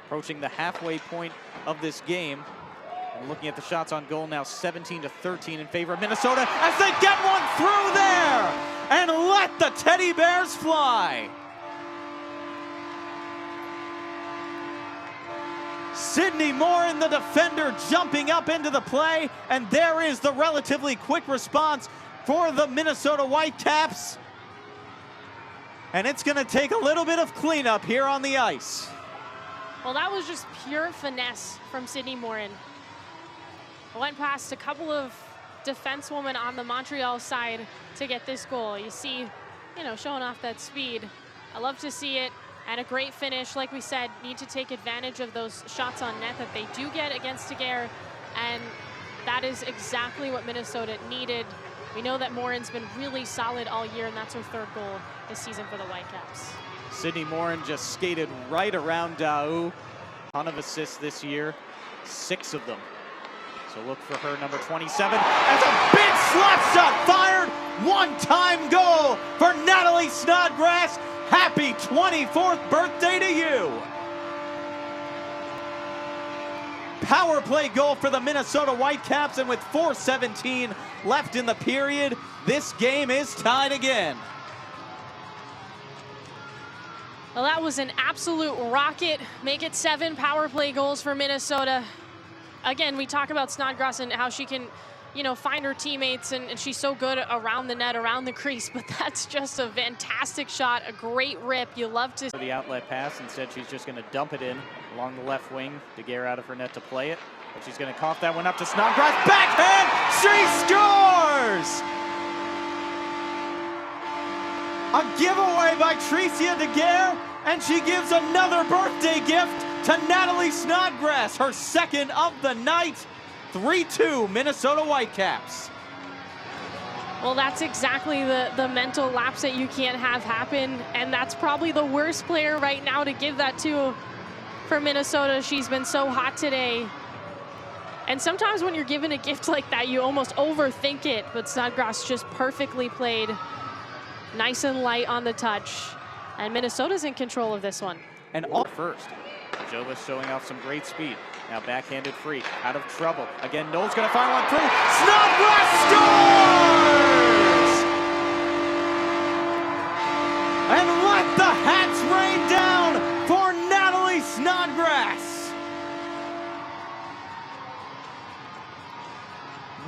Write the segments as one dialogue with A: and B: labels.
A: approaching the halfway point of this game. And looking at the shots on goal now, 17-13 in favor of Minnesota as they get one through there and let the Teddy Bears fly. Sydney Morin, the defender, jumping up into the play, and there is the relatively quick response for the Minnesota Whitecaps. And it's going to take a little bit of cleanup here on the ice.
B: Well, that was just pure finesse from Sydney Morin. Went past a couple of defensewomen on the Montreal side to get this goal. You see, showing off that speed. I love to see it. And a great finish. Like we said, need to take advantage of those shots on net that they do get against Daguerre. And that is exactly what Minnesota needed. We know that Morin's been really solid all year, and that's her third goal this season for the Whitecaps.
A: Sydney Morin just skated right around Daou. Ton of assists this year, 6 of them. So look for her, number 27. As a big slot shot fired. One-time goal for Natalie Snodgrass. Happy 24th birthday to you. Power play goal for the Minnesota Whitecaps, and with 4:17 left in the period, this game is tied again.
B: Well, that was an absolute rocket. Make it 7 power play goals for Minnesota. Again, we talk about Snodgrass and how she can, find her teammates, and she's so good around the net, around the crease, but that's just a fantastic shot, a great rip. You love to...
A: The outlet pass, instead she's just going to dump it in along the left wing. Daguerre out of her net to play it, but she's going to cough that one up to Snodgrass. Backhand, she scores! A giveaway by Tricia Daguerre, and she gives another birthday gift to Natalie Snodgrass, her second of the night. 3-2 Minnesota Whitecaps.
B: Well, that's exactly the mental lapse that you can't have happen, and that's probably the worst player right now to give that to for Minnesota. She's been so hot today. And sometimes when you're given a gift like that, you almost overthink it, but Snodgrass just perfectly played. Nice and light on the touch. And Minnesota's in control of this one.
A: And all first. Jovis showing off some great speed. Now backhanded free, out of trouble. Again, Noel's gonna fire one through. Snodgrass scores! And let the hats rain down for Natalie Snodgrass.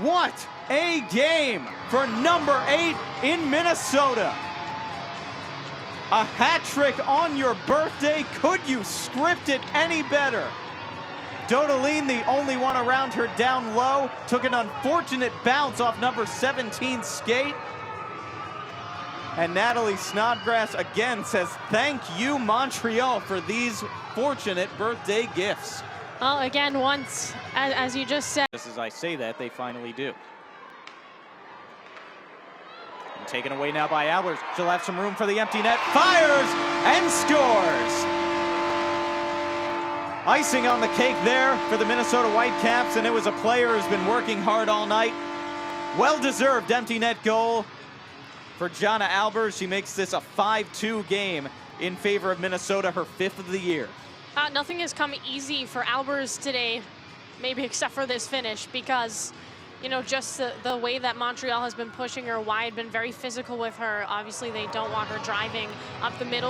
A: What a game for number 8 in Minnesota. A hat trick on your birthday. Could you script it any better? Dodeline, the only one around her down low, took an unfortunate bounce off number 17's skate. And Natalie Snodgrass again says, thank you, Montreal, for these fortunate birthday gifts.
B: Well, again, once, as you just said.
A: Just as I say that, they finally do. And taken away now by Albers. She'll have some room for the empty net. Fires and scores. Icing on the cake there for the Minnesota Whitecaps, and it was a player who's been working hard all night. Well-deserved empty net goal for Jana Albers. She makes this a 5-2 game in favor of Minnesota, her 5th of the year.
B: Nothing has come easy for Albers today, maybe except for this finish, because just the way that Montreal has been pushing her wide, been very physical with her. Obviously, they don't want her driving up the middle.